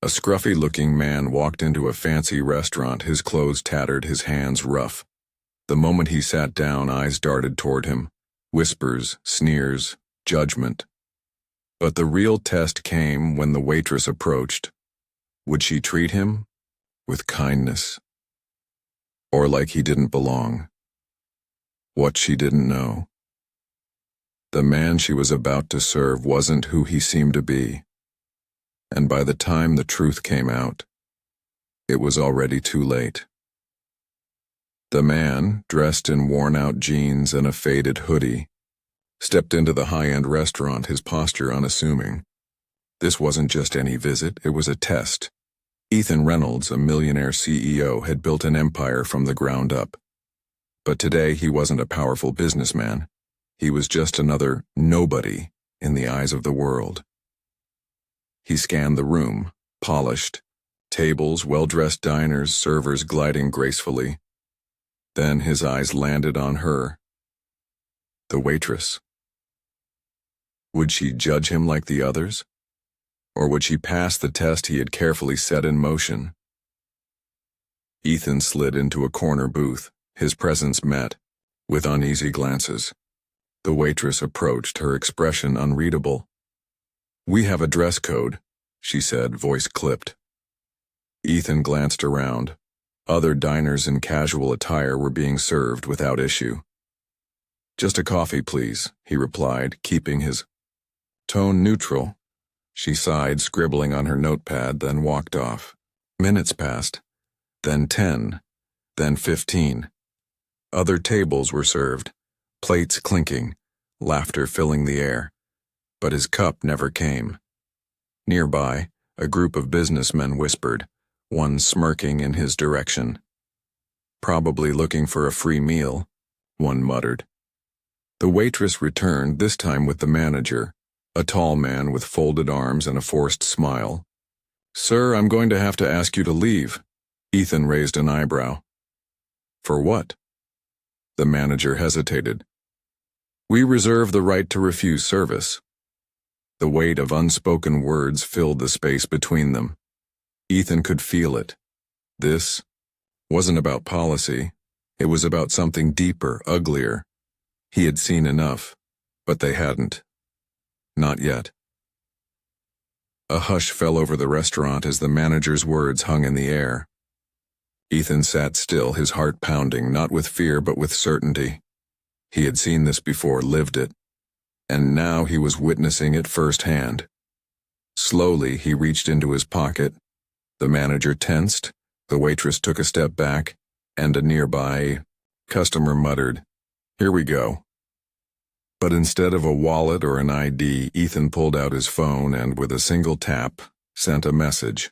A scruffy-looking man walked into a fancy restaurant, his clothes tattered, his hands rough. The moment he sat down, eyes darted toward him. Whispers, sneers, judgment. But the real test came when the waitress approached. Would she treat him with kindness? Or like he didn't belong? What she didn't know. The man she was about to serve wasn't who he seemed to be. And by the time the truth came out, it was already too late. The man, dressed in worn-out jeans and a faded hoodie, stepped into the high-end restaurant, his posture unassuming. This wasn't just any visit, it was a test. Ethan Reynolds, a millionaire CEO, had built an empire from the ground up. But today he wasn't a powerful businessman. He was just another nobody in the eyes of the world. He scanned the room, polished, tables, well-dressed diners, servers gliding gracefully. Then his eyes landed on her, the waitress. Would she judge him like the others? Or would she pass the test he had carefully set in motion? Ethan slid into a corner booth, his presence met with uneasy glances. The waitress approached, her expression unreadable. "We have a dress code," she said, voice clipped. Ethan glanced around. Other diners in casual attire were being served without issue. "Just a coffee, please," he replied, keeping his tone neutral. She sighed, scribbling on her notepad, then walked off. Minutes passed, then 10, then 15. Other tables were served, plates clinking, laughter filling the air. But his cup never came. Nearby, a group of businessmen whispered, one smirking in his direction. "Probably looking for a free meal," one muttered. The waitress returned, this time with the manager, a tall man with folded arms and a forced smile. "Sir, I'm going to have to ask you to leave." Ethan raised an eyebrow. "For what?" The manager hesitated. "We reserve the right to refuse service." The weight of unspoken words filled the space between them. Ethan could feel it. This wasn't about policy. It was about something deeper, uglier. He had seen enough, but they hadn't. Not yet. A hush fell over the restaurant as the manager's words hung in the air. Ethan sat still, his heart pounding, not with fear but with certainty. He had seen this before, lived it, and now he was witnessing it firsthand. Slowly, he reached into his pocket. The manager tensed, the waitress took a step back, and a nearby customer muttered, "Here we go." But instead of a wallet or an ID, Ethan pulled out his phone and, with a single tap, sent a message.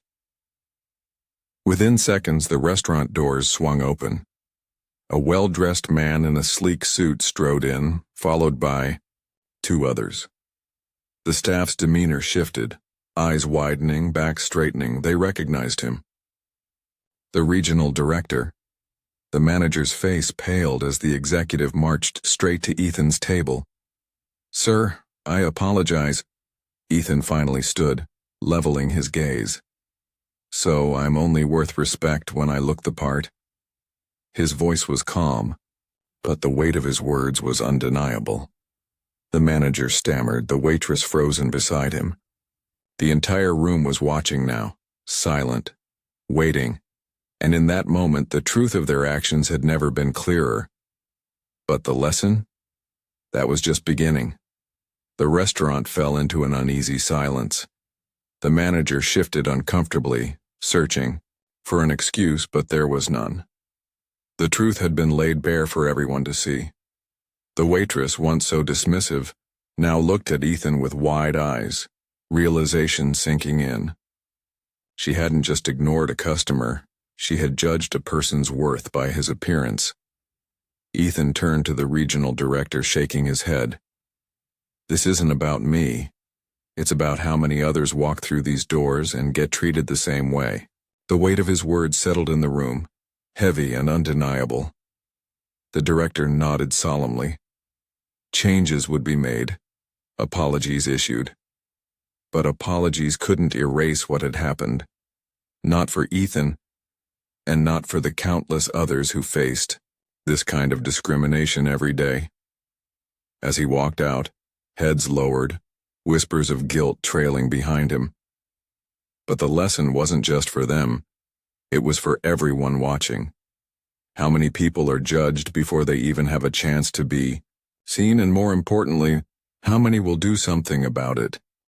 Within seconds, the restaurant doors swung open. A well-dressed man in a sleek suit strode in, followed by 2 others. The staff's demeanor shifted, eyes widening, back straightening. They recognized him. The regional director. The manager's face paled as the executive marched straight to Ethan's table. "Sir, I apologize." Ethan finally stood, leveling his gaze. "So I'm only worth respect when I look the part?" His voice was calm, but the weight of his words was undeniable. The manager stammered, the waitress frozen beside him. The entire room was watching now, silent, waiting, and in that moment the truth of their actions had never been clearer. But the lesson? That was just beginning. The restaurant fell into an uneasy silence. The manager shifted uncomfortably, searching for an excuse, but there was none. The truth had been laid bare for everyone to see. The waitress, once so dismissive, now looked at Ethan with wide eyes, realization sinking in. She hadn't just ignored a customer, she had judged a person's worth by his appearance. Ethan turned to the regional director, shaking his head. "This isn't about me. It's about how many others walk through these doors and get treated the same way." The weight of his words settled in the room, heavy and undeniable. The director nodded solemnly. Changes would be made, apologies issued. But apologies couldn't erase what had happened. Not for Ethan, and not for the countless others who faced this kind of discrimination every day. As he walked out, heads lowered, whispers of guilt trailing behind him. But the lesson wasn't just for them, it was for everyone watching. How many people are judged before they even have a chance to be seen, and more importantly, how many will do something about it?